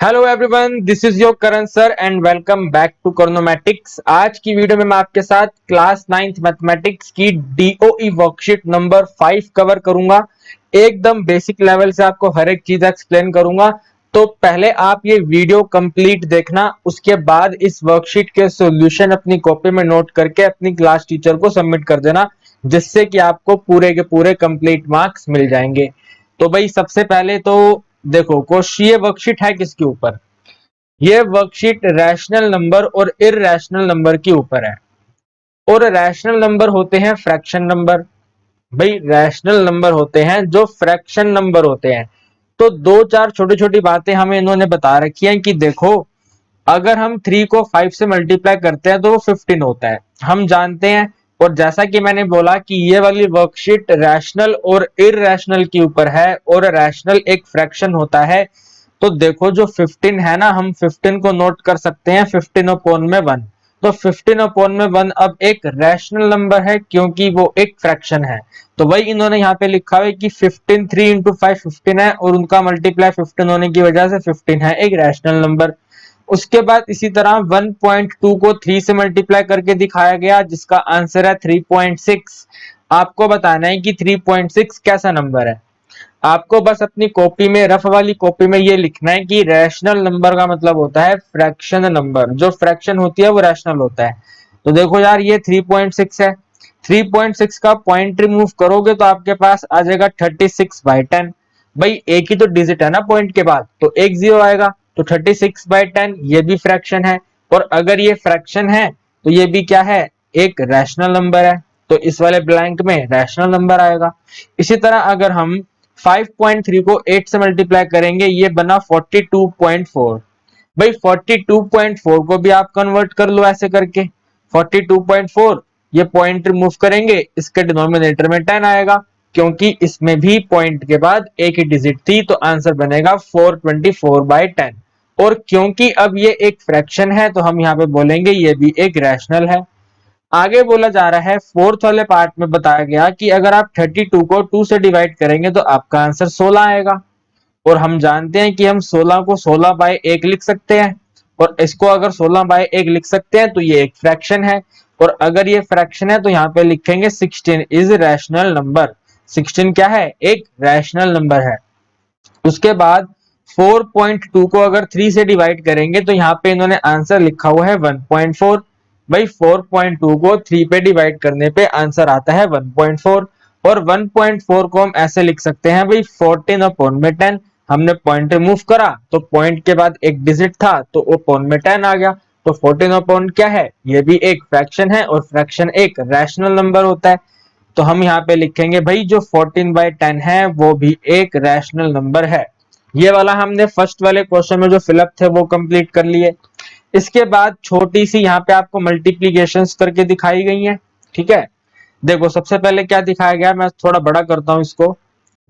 Hello everyone, this is your Karan sir and welcome back to Karnomatics. आज की video में मैं आपके साथ क्लास 9th मैथमेटिक्स की डीओई वर्कशीट नंबर 5 कवर करूंगा। एकदम बेसिक लेवल से आपको हर एक चीज एक्सप्लेन करूंगा। तो पहले आप ये वीडियो कंप्लीट देखना, उसके बाद इस वर्कशीट के सॉल्यूशन अपनी कॉपी में नोट करके अपनी क्लास टीचर को सबमिट कर देना, जिससे कि आपको पूरे के पूरे कंप्लीट मार्क्स मिल जाएंगे। तो भाई सबसे पहले तो देखो क्वेश्चन, ये वर्कशीट है किसके ऊपर? ये वर्कशीट रैशनल नंबर और इररेशनल नंबर के ऊपर है। और रैशनल नंबर होते हैं फ्रैक्शन नंबर। भाई रैशनल नंबर होते हैं जो फ्रैक्शन नंबर होते हैं। तो दो चार छोटी छोटी बातें हमें इन्होंने बता रखी हैं कि देखो, अगर हम 3 को 5 से मल्टीप्लाई करते हैं तो वो 15 होता है, हम जानते हैं। और जैसा कि मैंने बोला कि ये वाली वर्कशीट रैशनल और इररेशनल के ऊपर है, और रैशनल एक फ्रैक्शन होता है। तो देखो जो 15 है ना, हम 15 को नोट कर सकते हैं 15 अपॉन में 1। तो 15 अपॉन में 1 अब एक रैशनल नंबर है क्योंकि वो एक फ्रैक्शन है। तो वही इन्होंने यहाँ पे लिखा हुआ है कि 15 3 इंटू 5 15 है, और उनका मल्टीप्लाई 15 होने की वजह से 15 है एक रैशनल नंबर। उसके बाद इसी तरह 1.2 को 3 से मल्टीप्लाई करके दिखाया गया, जिसका आंसर है 3.6। आपको बताना है कि 3.6 कैसा नंबर है। आपको बस अपनी कॉपी में, रफ वाली कॉपी में ये लिखना है कि रैशनल नंबर का मतलब होता है फ्रैक्शन नंबर। जो फ्रैक्शन होती है वो रैशनल होता है। तो देखो यार, ये 3.6 है। 3.6 का पॉइंट रिमूव करोगे तो आपके पास आ जाएगा 36/10। भाई एक ही तो डिजिट है ना पॉइंट के बाद, तो एक जीरो आएगा। तो 36/10 ये भी फ्रैक्शन है। और अगर ये फ्रैक्शन है तो ये भी क्या है? एक रैशनल नंबर है। तो इस वाले ब्लैंक में रैशनल नंबर आएगा। इसी तरह अगर हम 5.3 को 8 से मल्टीप्लाई करेंगे, ये बना 42.4। भाई 42.4 को भी आप कन्वर्ट कर लो ऐसे करके। 42.4, ये पॉइंट रिमूव करेंगे, इसके डिनोमिनेटर में 10 आएगा, क्योंकि इसमें भी पॉइंट के बाद एक ही डिजिट थी। तो आंसर बनेगा 424/10। और क्योंकि अब ये एक फ्रैक्शन है तो हम यहाँ पे बोलेंगे ये भी एक रैशनल है। आगे बोला जा रहा है, फोर्थ वाले पार्ट में बताया गया कि अगर आप 32 को 2 से डिवाइड करेंगे तो आपका आंसर 16 आएगा। और हम जानते हैं कि हम 16 को 16/1 लिख सकते हैं, और इसको अगर 16/1 लिख सकते हैं तो ये एक फ्रैक्शन है। और अगर ये फ्रैक्शन है तो यहाँ पे लिखेंगे 16 इज रैशनल नंबर। 16 क्या है? एक रैशनल नंबर है। उसके बाद 4.2 को अगर 3 से डिवाइड करेंगे तो यहाँ पे इन्होंने आंसर लिखा हुआ है 1.4। भाई 4.2 को 3 पे डिवाइड करने पे आंसर आता है 1.4। और 1.4 को हम ऐसे लिख सकते हैं, भाई 14 अपॉन में 10। हमने पॉइंट रिमूव करा तो पॉइंट के बाद एक डिजिट था तो अपॉन में 10 आ गया। तो 14 अपॉन क्या है? ये भी एक फ्रैक्शन है, और फ्रैक्शन एक रैशनल नंबर होता है। तो हम यहाँ पे लिखेंगे भाई जो 14/10 है वो भी एक रैशनल नंबर है। ये वाला हमने फर्स्ट वाले क्वेश्चन में जो फिलअप थे वो कंप्लीट कर लिए। इसके बाद छोटी सी यहाँ पे आपको मल्टीप्लीकेशंस करके दिखाई गई है। ठीक है, देखो सबसे पहले क्या दिखाया गया, मैं थोड़ा बड़ा करता हूँ इसको।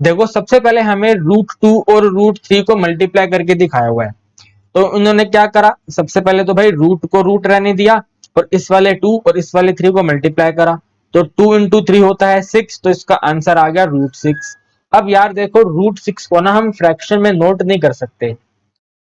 देखो सबसे पहले हमें √2 और √3 को मल्टीप्लाई करके दिखाया हुआ है। तो उन्होंने क्या करा, सबसे पहले तो भाई रूट को रूट रहने दिया, और इस वाले 2 और इस वाले 3 को मल्टीप्लाई करा। तो 2 इंटू 3 होता है 6, तो इसका आंसर आ गया √6। अब यार देखो, √6 को ना हम फ्रैक्शन में नोट नहीं कर सकते।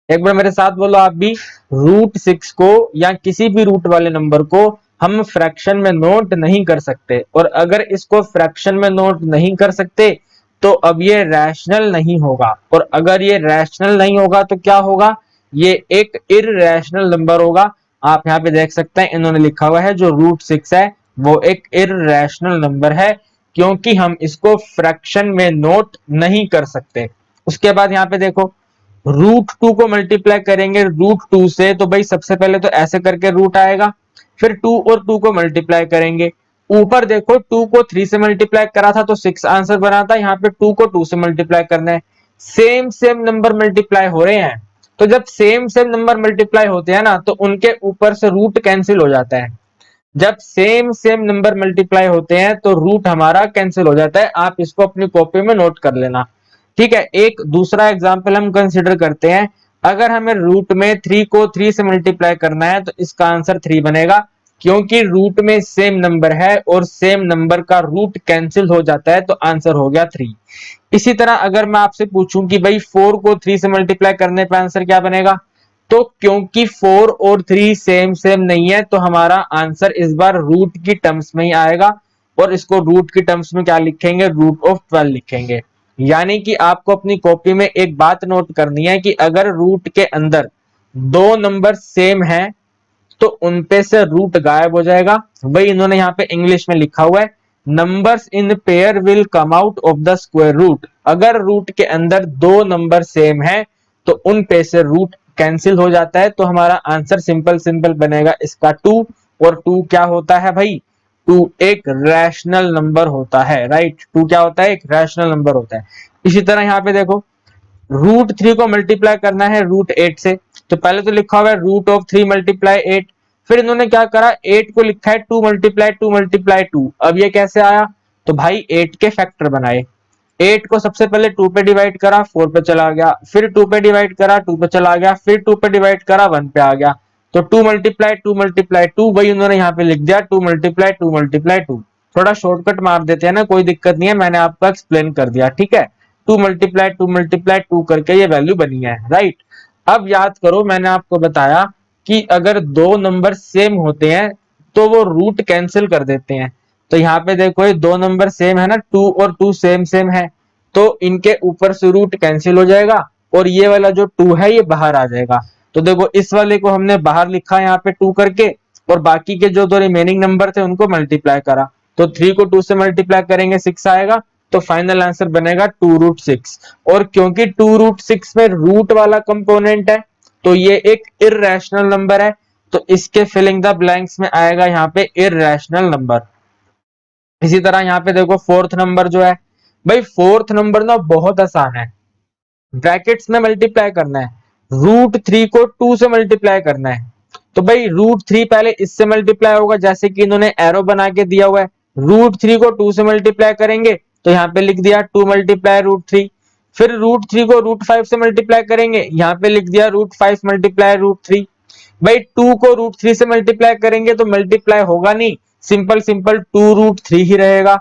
एक बार मेरे साथ बोलो आप भी, √6 को या किसी भी रूट वाले नंबर को हम फ्रैक्शन में नोट नहीं कर सकते। और अगर इसको फ्रैक्शन में नोट नहीं कर सकते तो अब ये रैशनल नहीं होगा। और अगर ये रैशनल नहीं होगा तो क्या होगा? ये एक इररेशनल नंबर होगा। आप यहाँ पे देख सकते हैं इन्होंने लिखा हुआ है जो √6 है वो एक इररेशनल नंबर है, क्योंकि हम इसको फ्रैक्शन में नोट नहीं कर सकते। उसके बाद यहाँ पे देखो, √2 को मल्टीप्लाई करेंगे √2 से, तो भाई सबसे पहले तो ऐसे करके रूट आएगा। फिर 2 और 2 को मल्टीप्लाई करेंगे। ऊपर देखो 2 को 3 से मल्टीप्लाई करा था तो 6 आंसर बना था। यहाँ पे 2 को 2 से मल्टीप्लाई करना है। सेम सेम नंबर मल्टीप्लाई हो रहे हैं। तो जब सेम सेम नंबर मल्टीप्लाई होते हैं ना, तो उनके ऊपर से रूट कैंसिल हो जाता है। जब सेम सेम नंबर मल्टीप्लाई होते हैं तो रूट हमारा कैंसिल हो जाता है। आप इसको अपनी कॉपी में नोट कर लेना। ठीक है, एक दूसरा एग्जाम्पल हम कंसिडर करते हैं। अगर हमें रूट में 3 को 3 से मल्टीप्लाई करना है तो इसका आंसर 3 बनेगा, क्योंकि रूट में सेम नंबर है और सेम नंबर का रूट कैंसिल हो जाता है, तो आंसर हो गया 3। इसी तरह अगर मैं आपसे पूछूं कि भाई 4 को 3 से मल्टीप्लाई करने पे आंसर क्या बनेगा, तो क्योंकि 4 और 3 सेम सेम नहीं है तो हमारा आंसर इस बार रूट की टर्म्स में ही आएगा, और इसको रूट की टर्म्स में क्या लिखेंगे, रूट ऑफ 12 लिखेंगे। यानी कि आपको अपनी कॉपी में एक बात नोट करनी है कि अगर रूट के अंदर दो नंबर सेम है तो उनपे से रूट गायब हो जाएगा। वही इन्होंने यहाँ पे इंग्लिश में लिखा हुआ है, numbers in pair will come out of the square root. अगर रूट के अंदर दो नंबर सेम है तो उन पे से रूट कैंसिल हो जाता है, तो हमारा आंसर सिंपल सिंपल बनेगा इसका 2। और 2 क्या होता है भाई, 2 एक रैशनल नंबर होता है, राइट। 2 क्या होता है, एक रैशनल नंबर होता है। इसी तरह यहाँ पे देखो, रूट 3 को मल्टीप्लाई करना है रूट 8 से, तो पहले तो लिखा हुआ है रूट ऑफ 3 मल्टीप्लाई 8। फिर इन्होंने क्या करा, 8 को लिखा है 2 मल्टीप्लाई 2 मल्टीप्लाई 2। अब ये कैसे आया, तो भाई 8 के फैक्टर बनाए। 8 को सबसे पहले 2 पे डिवाइड करा, 4 पे चला गया, फिर 2 पे डिवाइड करा, 2 पे चला गया, फिर 2 पे डिवाइड करा, 1 पे आ गया। तो 2 मल्टीप्लाई 2 मल्टीप्लाई 2, वही उन्होंने यहाँ पे लिख दिया 2 मल्टीप्लाई 2 मल्टीप्लाई 2। थोड़ा शॉर्टकट मार देते हैं ना, कोई दिक्कत नहीं है, मैंने आपको एक्सप्लेन कर दिया, ठीक है। 2 मल्टीप्लाई 2 मल्टीप्लाई 2 करके ये वैल्यू बनी है, राइट। अब याद करो, मैंने आपको बताया कि अगर दो नंबर सेम होते हैं तो वो रूट कैंसिल कर देते हैं। तो यहाँ पे देखो, ये दो नंबर सेम है ना, 2 और 2 सेम सेम है, तो इनके ऊपर से रूट कैंसिल हो जाएगा और ये वाला जो 2 है ये बाहर आ जाएगा। तो देखो, इस वाले को हमने बाहर लिखा यहाँ पे 2 करके, और बाकी के जो दो रिमेनिंग नंबर थे उनको मल्टीप्लाई करा। तो 3 को 2 से मल्टीप्लाई करेंगे 6 आएगा, तो फाइनल आंसर बनेगा 2√6। और क्योंकि 2√6 में रूट वाला कंपोनेंट है तो ये एक इररेशनल नंबर है, तो इसके फिलिंग द ब्लैंक्स में आएगा यहाँ पे इररेशनल नंबर। इसी तरह यहाँ पे देखो, फोर्थ नंबर जो है, भाई फोर्थ नंबर ना बहुत आसान है, ब्रैकेट्स में मल्टीप्लाई करना है। रूट 3 को 2 से मल्टीप्लाई करना है, तो भाई रूट 3 पहले इससे मल्टीप्लाई होगा, जैसे कि इन्होंने एरो बना के दिया हुआ है। रूट 3 को 2 से मल्टीप्लाई करेंगे तो यहाँ पे लिख दिया 2 मल्टीप्लाई रूट 3। फिर रूट 3 को रूट 5 से मल्टीप्लाई करेंगे, यहाँ पे लिख दिया रूट 5 मल्टीप्लाई रूट 3। भाई 2 को रूट 3 से मल्टीप्लाई करेंगे तो मल्टीप्लाई होगा नहीं, सिंपल सिंपल 2√3 ही रहेगा।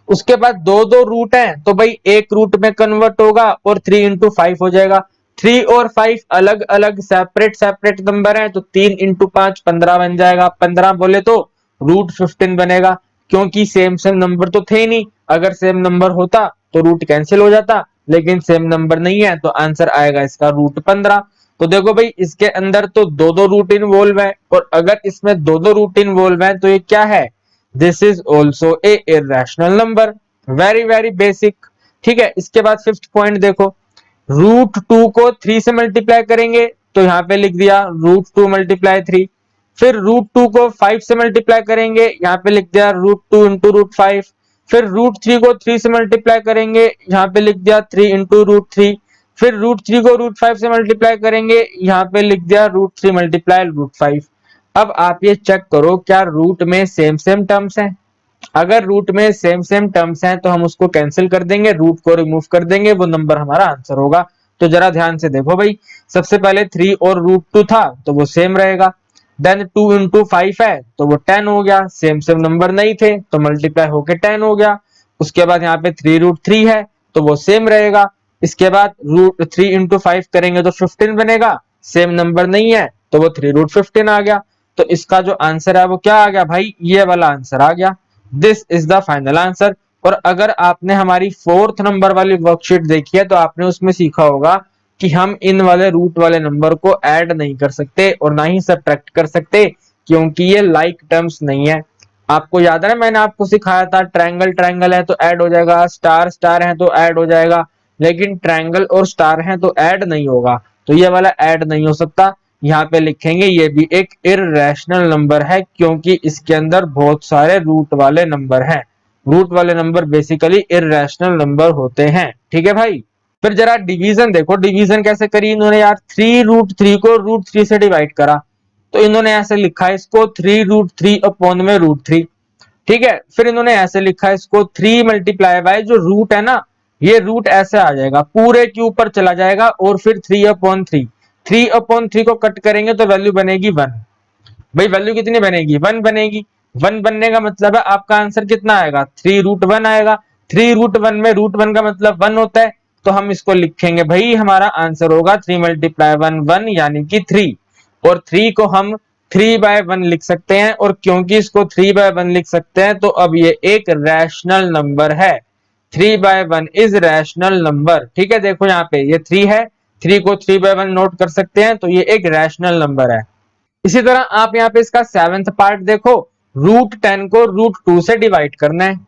उसके बाद दो दो रूट हैं तो भाई एक रूट में कन्वर्ट होगा और 3 into 5 हो जाएगा। 3 और 5 अलग अलग सेपरेट सेपरेट नंबर हैं, तो 3 into 5 15 बन जाएगा। 15 बोले तो √15 बनेगा, क्योंकि सेम सेम नंबर तो थे नहीं। अगर सेम नंबर होता तो रूट कैंसिल हो जाता, लेकिन सेम नंबर नहीं है तो आंसर आएगा इसका √15। तो देखो भाई, इसके अंदर तो दो दो रूट इन्वॉल्व है, और अगर इसमें दो दो रूट इन्वॉल्व है तो ये क्या है, this is also a irrational number. Very very basic, ठीक है। इसके बाद फिफ्थ पॉइंट देखो, रूट 2 को 3 से मल्टीप्लाई करेंगे तो यहाँ पे लिख दिया √2 मल्टीप्लाई 3। फिर रूट 2 को 5 से मल्टीप्लाई करेंगे, यहाँ पे लिख दिया √2 into √5। फिर रूट 3 को 3 से मल्टीप्लाई करेंगे, यहाँ पे लिख दिया 3 into √3। फिर रूट 3 को √5 से मल्टीप्लाई करेंगे, यहाँ पे लिख दिया √3 मल्टीप्लाई √5। अब आप ये चेक करो, क्या रूट में सेम सेम टर्म्स हैं। अगर रूट में सेम सेम टर्म्स हैं तो हम उसको कैंसिल कर देंगे, रूट को रिमूव कर देंगे, वो नंबर हमारा आंसर होगा। तो जरा ध्यान से देखो भाई, सबसे पहले 3 और √2 था तो वो सेम रहेगा। देन 2 into 5 है तो वो 10 हो गया, सेम सेम नंबर नहीं थे तो मल्टीप्लाई होके 10 हो गया। उसके बाद यहाँ पे 3√3 है तो वो सेम रहेगा। इसके बाद √3 into 5 करेंगे तो 15 बनेगा, सेम नंबर नहीं है तो वो 3√15 आ गया। तो इसका जो आंसर है वो क्या आ गया भाई, ये वाला आंसर आ गया। This is the final answer. और अगर आपने हमारी फोर्थ नंबर वाली वर्कशीट देखी है तो आपने उसमें सीखा होगा कि हम इन वाले रूट वाले नंबर को ऐड नहीं कर सकते और ना ही सब्ट्रैक्ट कर सकते, क्योंकि ये लाइक टर्म्स नहीं है। आपको याद है ना, मैंने आपको सिखाया था ट्रायंगल ट्रायंगल है तो ऐड हो जाएगा, स्टार स्टार है तो ऐड हो जाएगा, लेकिन ट्रायंगल और स्टार है तो ऐड नहीं होगा। तो ये वाला ऐड नहीं हो सकता। यहाँ पे लिखेंगे ये भी एक इररेशनल नंबर है, क्योंकि इसके अंदर बहुत सारे रूट वाले नंबर हैं। रूट वाले नंबर बेसिकली इररेशनल नंबर होते हैं, ठीक है भाई। फिर जरा डिवीजन देखो, डिवीजन कैसे करी इन्होंने यार, 3√3 को √3 से डिवाइड करा, तो इन्होंने ऐसे लिखा है इसको 3√3 अपॉन में √3, ठीक है। फिर इन्होंने ऐसे लिखा है इसको 3 मल्टीप्लाई बाय जो रूट है ना, ये रूट ऐसे आ जाएगा, पूरे के ऊपर चला जाएगा, और फिर 3/3। 3/3 को कट करेंगे तो वैल्यू बनेगी 1। भाई वैल्यू कितनी बनेगी, 1 बनेगी। 1 बनने का मतलब है आपका आंसर कितना आएगा, 3√1 आएगा। 3√1 में √1 का मतलब 1 होता है, तो हम इसको लिखेंगे भाई, हमारा आंसर होगा 3 × 1 1 यानी कि 3। और 3 को हम 3/1 लिख सकते हैं, और क्योंकि इसको 3/1 लिख सकते हैं तो अब ये एक रैशनल नंबर है। 3/1 इज रैशनल नंबर। ठीक है, देखो यहाँ पे ये 3 है, 3 को 3/1 नोट कर सकते हैं, तो ये एक रैशनल नंबर है। इसी तरह आप यहाँ पे इसका 7th पार्ट देखो, √10 को √2 से डिवाइड करना है।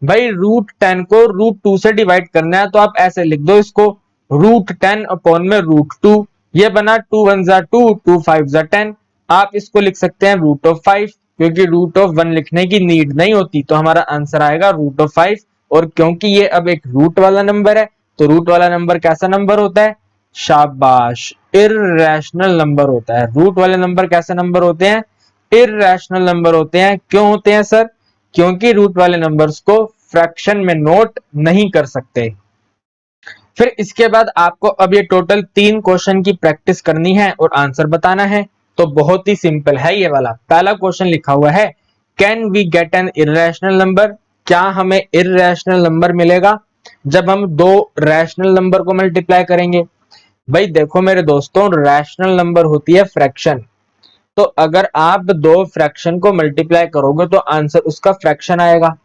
भाई √10 को √2 से डिवाइड करना है, तो आप ऐसे लिख दो इसको, √10 अपॉन में √2, ये बना 2 1 2, 2 5 10। आप इसको लिख सकते हैं √5, क्योंकि √1 लिखने की नीड नहीं होती, तो हमारा आंसर आएगा √5। और क्योंकि ये अब एक रूट वाला नंबर है, तो रूट वाला नंबर कैसा नंबर होता है? शाबाश, इर्रेशनल नंबर होता है। रूट वाले नंबर कैसे नंबर होते हैं? इर्रेशनल नंबर होते हैं। क्यों होते हैं सर? क्योंकि रूट वाले नंबर्स को फ्रैक्शन में नोट नहीं कर सकते। फिर इसके बाद आपको अब ये टोटल 3 क्वेश्चन की प्रैक्टिस करनी है और आंसर बताना है। तो बहुत ही सिंपल है ये वाला। पहला क्वेश्चन लिखा हुआ है, can we get an irrational number? क्या हमें इर्रेशनल नंबर मिलेगा जब हम दो रैशनल नंबर को मल्टीप्लाई करेंगे? भाई देखो मेरे दोस्तों, रैशनल नंबर होती है फ्रैक्शन। तो अगर आप दो फ्रैक्शन को मल्टीप्लाई करोगे तो आंसर उसका फ्रैक्शन आएगा,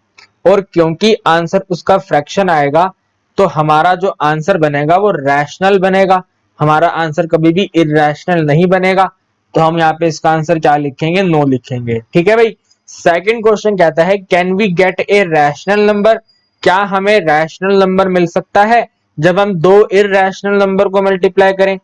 और क्योंकि आंसर उसका फ्रैक्शन आएगा तो हमारा जो आंसर बनेगा वो रैशनल बनेगा। हमारा आंसर कभी भी इरैशनल नहीं बनेगा। तो हम यहाँ पे इसका आंसर क्या लिखेंगे? नो लिखेंगे। ठीक है भाई। सेकंड क्वेश्चन कहता है, can we get a rational number? क्या हमें रैशनल नंबर मिल सकता है जब हम दो इरैशनल नंबर को मल्टीप्लाई करें?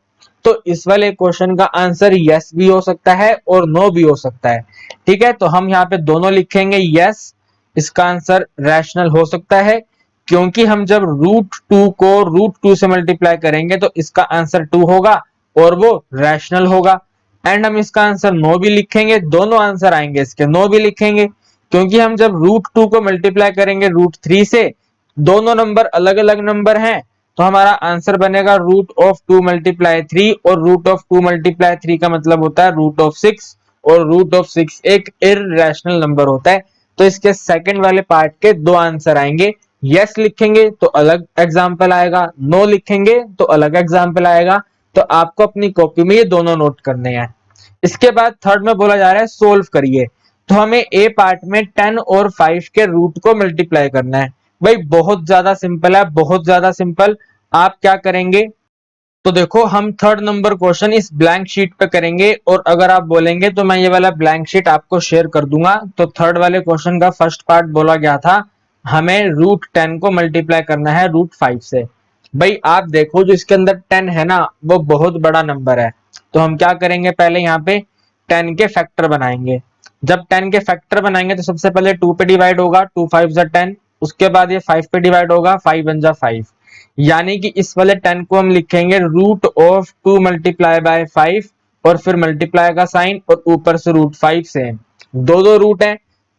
तो इस वाले क्वेश्चन का आंसर यस भी हो सकता है और नो भी हो सकता है। ठीक है, तो हम यहाँ पे दोनों लिखेंगे यस, इसका आंसर रैशनल हो सकता है, क्योंकि हम जब √2 को √2 से मल्टीप्लाई करेंगे तो इसका आंसर 2 होगा और वो रैशनल होगा। एंड हम इसका आंसर नो भी लिखेंगे, दोनों आंसर आएंगे इसके, नो भी लिखेंगे, क्योंकि हम जब √2 को मल्टीप्लाई करेंगे √3 से, दोनों नंबर अलग अलग नंबर हैं, तो हमारा आंसर बनेगा √2 × 3, और √2 × 3 का मतलब होता है √6, और √6 एक इररेशनल नंबर होता है। तो इसके सेकंड वाले पार्ट के दो आंसर आएंगे, यस लिखेंगे तो अलग एग्जाम्पल आएगा, नो लिखेंगे तो अलग एग्जाम्पल आएगा। तो आपको अपनी कॉपी में ये दोनों नोट करने हैं। इसके बाद थर्ड में बोला जा रहा है सोल्व करिए। तो हमें ए पार्ट में 10 और 5 के रूट को मल्टीप्लाई करना है। भाई बहुत ज्यादा सिंपल है, बहुत ज्यादा सिंपल। आप क्या करेंगे? तो देखो, हम थर्ड नंबर क्वेश्चन इस ब्लैंक शीट पे करेंगे, और अगर आप बोलेंगे तो मैं ये वाला ब्लैंक शीट आपको शेयर कर दूंगा। तो थर्ड वाले क्वेश्चन का फर्स्ट पार्ट बोला गया था, हमें √10 को मल्टीप्लाई करना है √5 से। भाई आप देखो, जो इसके अंदर 10 है ना, वो बहुत बड़ा नंबर है। तो हम क्या करेंगे? पहले यहाँ पे 10 के फैक्टर बनाएंगे। जब 10 के फैक्टर बनाएंगे तो सबसे पहले 2 पे डिवाइड होगा, 2 5 10। उसके बाद ये 5 पे डिवाइड होगा, 5 1 5। यानी कि इस वाले 10 को हम लिखेंगे √2 मल्टीप्लाई बाय 5, और फिर मल्टीप्लाई का साइन, और ऊपर से √5 से दो दो रूट है,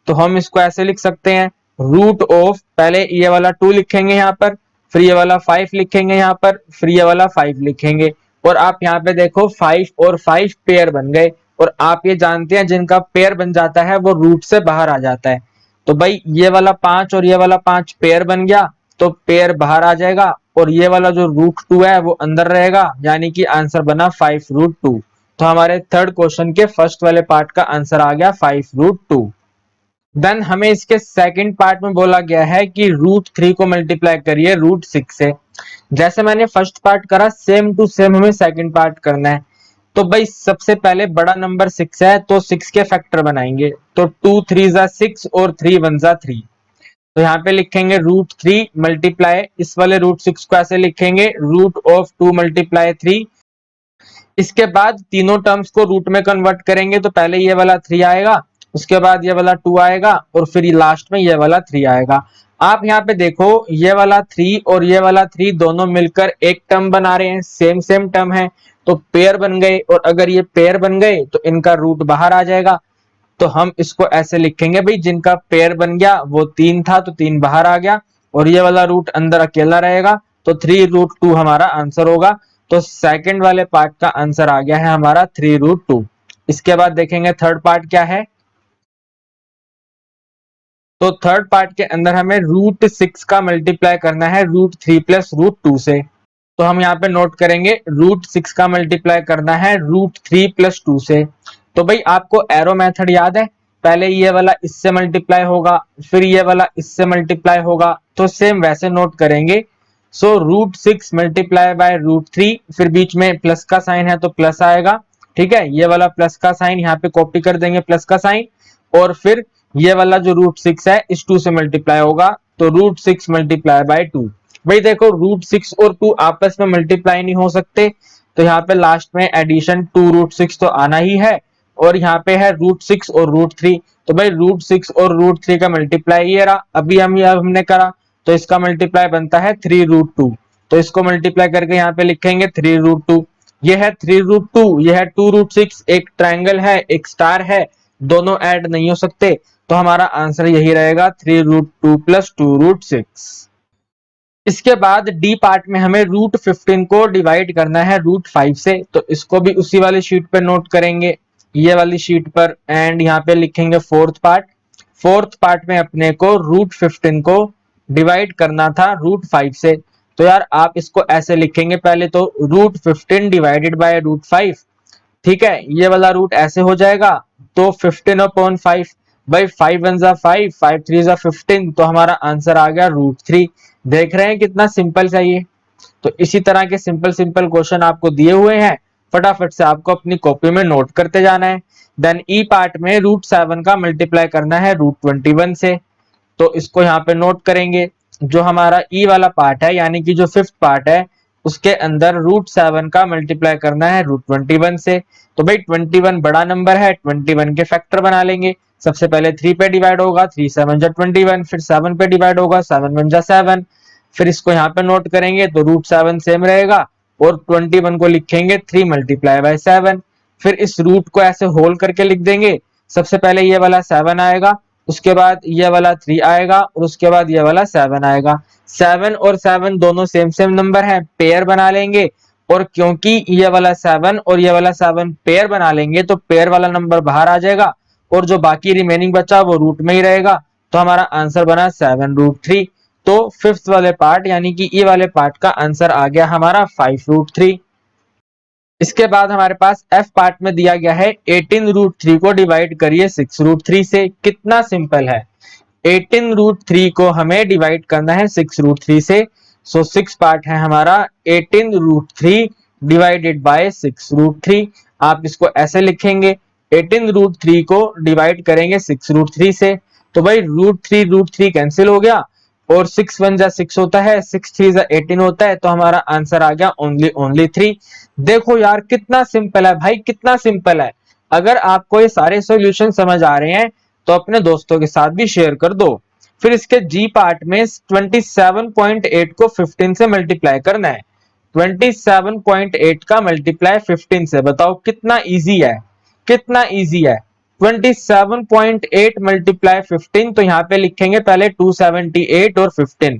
तो हम इसको ऐसे लिख सकते हैं, पहले ये वाला 2 लिखेंगे यहाँ पर, फिर ये वाला 5 लिखेंगे यहाँ पर, फिर ये वाला 5 लिखेंगे। और आप यहाँ पे देखो 5 और 5 पेयर बन गए, और आप ये जानते हैं जिनका पेयर बन जाता है वो रूट से बाहर आ जाता है। तो भाई ये वाला 5 और ये वाला 5 पेयर बन गया, तो पेयर बाहर आ जाएगा, और ये वाला जो √2 है वो अंदर रहेगा, यानी कि आंसर बना 5√2। तो हमारे थर्ड क्वेश्चन के फर्स्ट वाले पार्ट का आंसर आ गया 5√2। देन हमें इसके सेकंड पार्ट में बोला गया है कि √3 को मल्टीप्लाई करिए √6 से। जैसे मैंने फर्स्ट पार्ट करा, सेम टू सेम हमें सेकंड पार्ट करना है। तो भाई सबसे पहले बड़ा नंबर 6 है, तो 6 के फैक्टर बनाएंगे। तो 2 3 6 और 3 1 3। तो यहाँ पे लिखेंगे √3 मल्टीप्लाई, इस वाले √6 को ऐसे लिखेंगे √2 × 3। इसके बाद तीनों टर्म्स को रूट में कन्वर्ट करेंगे, तो पहले ये वाला 3 आएगा, उसके बाद ये वाला 2 आएगा, और फिर लास्ट में ये वाला 3 आएगा। आप यहाँ पे देखो, ये वाला 3 और ये वाला 3 दोनों मिलकर एक टर्म बना रहे हैं, सेम सेम टर्म है, तो पेयर बन गए। और अगर ये पेयर बन गए तो इनका रूट बाहर आ जाएगा। तो हम इसको ऐसे लिखेंगे, भाई जिनका पेयर बन गया वो 3 था, तो 3 बाहर आ गया, और ये वाला रूट अंदर अकेला रहेगा, तो 3√2 हमारा आंसर होगा। तो सेकंड वाले पार्ट का आंसर आ गया है हमारा 3√2। इसके बाद देखेंगे थर्ड पार्ट क्या है। तो थर्ड पार्ट के अंदर हमें √6 का मल्टीप्लाई करना है √3 प्लस √2 से। तो हम यहाँ पे नोट करेंगे √6 का मल्टीप्लाई करना है √3 प्लस 2 से। तो भाई आपको एरो मेथड याद है, पहले ये वाला इससे मल्टीप्लाई होगा, फिर ये वाला इससे मल्टीप्लाई होगा, तो सेम वैसे नोट करेंगे। सो √6 मल्टीप्लाई बाय √3, फिर बीच में प्लस का साइन है तो प्लस आएगा, ठीक है। ये वाला प्लस का साइन यहाँ पे कॉपी कर देंगे, प्लस का साइन, और फिर ये वाला जो √6 है इस 2 से मल्टीप्लाई होगा, तो √6 मल्टीप्लाई बाय 2। भाई देखो √6 और 2 आपस में मल्टीप्लाई नहीं हो सकते, तो यहाँ पे लास्ट में एडिशन 2√6 तो आना ही है, और यहाँ पे है √6 और √3, तो भाई √6 और √3 का मल्टीप्लाई ये रहा। अभी हमने करा तो इसका मल्टीप्लाई बनता है 3√2, तो इसको मल्टीप्लाई करके यहाँ पे लिखेंगे 3√2। ये है 3√2, ये है 2√6, एक ट्रायंगल है एक स्टार है, दोनों ऐड नहीं हो सकते, तो हमारा आंसर यही रहेगा 3√2 प्लस 2√6। इसके बाद डी पार्ट में हमें √15 को डिवाइड करना है √5 से, तो इसको भी उसी वाली शीट पर नोट करेंगे, ये वाली शीट पर, एंड यहाँ पे लिखेंगे फोर्थ पार्ट। फोर्थ पार्ट में अपने को √15 को डिवाइड करना था √5 से, तो यार आप इसको ऐसे लिखेंगे, पहले तो √15 डिवाइडेड बाय √5, ठीक है, ये वाला रूट ऐसे हो जाएगा, तो 15/5, भाई 5 1 जा 5, 5 3 जा 15, तो हमारा आंसर आ गया √3। देख रहे हैं कितना सिंपल सा ये। तो इसी तरह के सिंपल सिंपल क्वेश्चन आपको दिए हुए हैं, फटाफट से आपको अपनी कॉपी में नोट करते जाना है। देन ई पार्ट में √7 का मल्टीप्लाई करना है √21 से, तो इसको यहाँ पे नोट करेंगे। जो हमारा ई वाला पार्ट है यानी कि जो फिफ्थ पार्ट है उसके अंदर √7 का मल्टीप्लाई करना है √21 से, तो भाई 21 बड़ा नंबर है, 21 के फैक्टर बना लेंगे। सबसे पहले 3 पे डिवाइड होगा, 3 7 जा 21, फिर 7 पे डिवाइड होगा, 7 1 जा 7, फिर इसको यहाँ पे नोट करेंगे तो √7 सेम रहेगा, और 21 को लिखेंगे 3 मल्टीप्लाई बाय 7, फिर इस रूट को ऐसे होल करके लिख देंगे। सबसे पहले ये वाला 7 आएगा, उसके बाद ये वाला 3 आएगा, और उसके बाद ये वाला 7 आएगा। 7 और 7 दोनों सेम सेम नंबर हैं, पेयर बना लेंगे, और क्योंकि ये वाला 7 और ये वाला 7 पेयर बना लेंगे तो पेयर वाला नंबर बाहर आ जाएगा, और जो बाकी रिमेनिंग बचा वो रूट में ही रहेगा, तो हमारा आंसर बना 7√3। तो फिफ्थ वाले पार्ट यानी कि ई वाले पार्ट का आंसर आ गया हमारा 5√3। इसके बाद हमारे पास एफ पार्ट में दिया गया है 18√3 को डिवाइड करिए 6√3 से। कितना सिंपल है, 18√3 को हमें डिवाइड करना है 6√3 से। सो 6 पार्ट है हमारा 18√3 डिवाइडेड बाय 6√3। आप इसको ऐसे लिखेंगे, 18√3 को डिवाइड करेंगे 6√3 से, तो भाई √3 कैंसिल हो गया, और 6 1 जा 6 होता है, 6 3 जा 18 होता है, तो हमारा आंसर आ गया ओनली 3। देखो यार कितना सिंपल है भाई, कितना सिंपल है। अगर आपको ये सारे सॉल्यूशन समझ आ रहे हैं तो अपने दोस्तों के साथ भी शेयर कर दो। फिर इसके जी पार्ट में 27.8 को 15 से मल्टीप्लाई करना है। 27.8 का मल्टीप्लाई 15 से, बताओ कितना इजी है, कितना इजी है। 27.8 मल्टीप्लाई 15, तो यहाँ पे लिखेंगे पहले 278 और 15।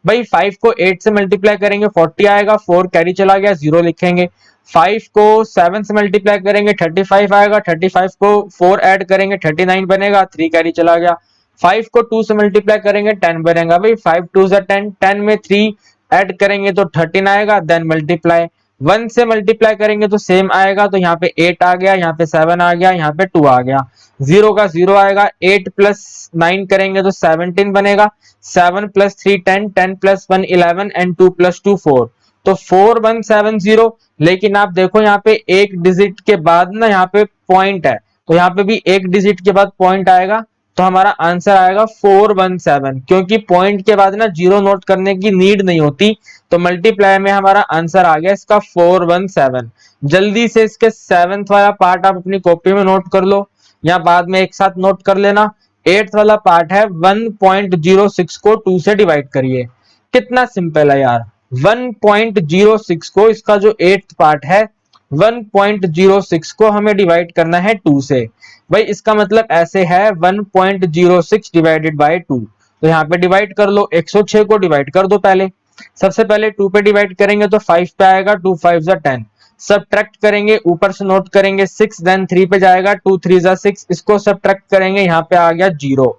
भाई 5 को 8 से मल्टीप्लाई करेंगे 40 आएगा, 4 कैरी चला गया 0 लिखेंगे। 5 को 7 से मल्टीप्लाई करेंगे 35 आएगा, 35 को 4 ऐड करेंगे 39 बनेगा, 3 कैरी चला गया। 5 को 2 से मल्टीप्लाई करेंगे 10 बनेगा, भाई 5 2 जा 10, 10 में 3 ऐड करेंगे तो 13 आएगा, देन मल्टीप्लाई। 1 से मल्टीप्लाई करेंगे तो सेम आएगा, तो यहाँ पे 8 आ गया, यहाँ पे 7 आ गया, यहाँ पे 2 आ गया। 0 का 0 आएगा, 8 प्लस 9 करेंगे तो 17 बनेगा, 7 प्लस 3 10, 10 प्लस 1 11, एंड 2 प्लस 2 4, तो 4170। लेकिन आप देखो यहाँ पे एक डिजिट के बाद ना यहाँ पे पॉइंट है, तो यहाँ पे भी एक डिजिट के बाद पॉइंट आएगा, तो हमारा आंसर आएगा 417, क्योंकि पॉइंट के बाद ना जीरो नोट करने की नीड नहीं होती, तो मल्टीप्लाई में हमारा आंसर आ गया इसका 417। जल्दी से इसके सेवेंथ वाला पार्ट आप अपनी कॉपी में नोट कर लो, या बाद में एक साथ नोट कर लेना। एट्थ वाला पार्ट है 1.06 को 2 से डिवाइड करिए। कितना सिंपल है यार, 1.06 को, इसका जो एट्थ पार्ट है 1.06 को हमें डिवाइड करना है 2 से। भाई इसका मतलब ऐसे है 1.06 डिवाइडेड बाय 2, तो यहाँ पे डिवाइड कर लो, 106 को डिवाइड कर दो पहले। सबसे पहले 2 पे डिवाइड करेंगे तो 5 पे आएगा, 2 5 जा 10, सब्ट्रैक्ट करेंगे, ऊपर से नोट करेंगे 6, देन 3 पे जाएगा, 2 3 जा 6, इसको सब्ट्रैक्ट करेंगे, यहाँ पे आ गया 0,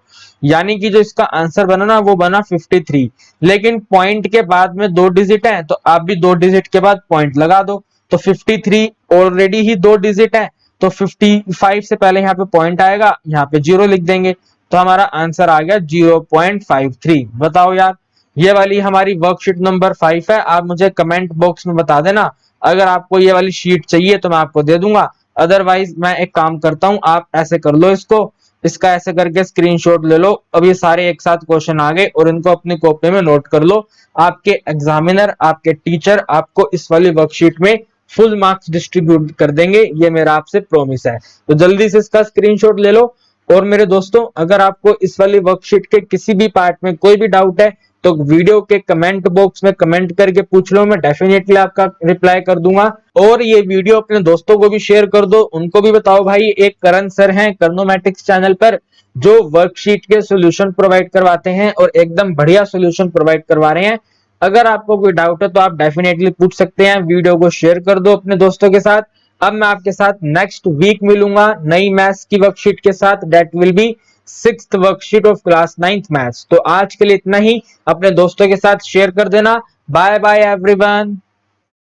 यानी कि जो इसका आंसर बना ना वो बना 53। लेकिन पॉइंट के बाद में 2 डिजिट है तो आप भी 2 डिजिट के बाद पॉइंट लगा दो, तो 53 ऑलरेडी ही 2 डिजिट है, तो 55 से पहले यहाँ पे पॉइंट आएगा, यहाँ पे 0 लिख देंगे, तो हमारा आंसर आ गया 0.53। बताओ यार, ये वाली हमारी वर्कशीट नंबर 5 है। आप मुझे कमेंट बॉक्स में बता देना, अगर आपको ये वाली शीट चाहिए तो मैं आपको दे दूंगा, अदरवाइज मैं एक काम करता हूं, आप ऐसे कर लो, इसका ऐसे करके स्क्रीनशॉट ले लो। अब ये सारे एक साथ क्वेश्चन आ गए और इनको अपनी कॉपी में नोट कर लो। आपके एग्जामिनर, आपके टीचर आपको इस वाली वर्कशीट में फुल मार्क्स डिस्ट्रीब्यूट कर देंगे, ये मेरा आपसे प्रॉमिस है। तो जल्दी से इसका स्क्रीनशॉट ले लो। और मेरे दोस्तों, अगर आपको इस वाली वर्कशीट के किसी भी पार्ट में कोई भी डाउट है तो वीडियो के कमेंट बॉक्स में कमेंट करके पूछ लो, मैं डेफिनेटली आपका रिप्लाई कर दूंगा। और ये वीडियो अपने दोस्तों को भी शेयर कर दो, उनको भी बताओ भाई एक करण सर हैं कर्नोमैटिक्स चैनल पर जो वर्कशीट के सॉल्यूशन प्रोवाइड करवाते हैं और एकदम बढ़िया सॉल्यूशन प्रोवाइड करवा रहे हैं। अगर आपको कोई डाउट है तो आप डेफिनेटली पूछ सकते हैं, वीडियो को शेयर कर दो अपने दोस्तों के साथ। अब मैं आपके साथ नेक्स्ट वीक मिलूंगा नई मैथ्स की वर्कशीट के साथ, that will be 6th worksheet of class 9th maths. तो आज के लिए इतना ही, अपने दोस्तों के साथ शेयर कर देना। Bye bye everyone.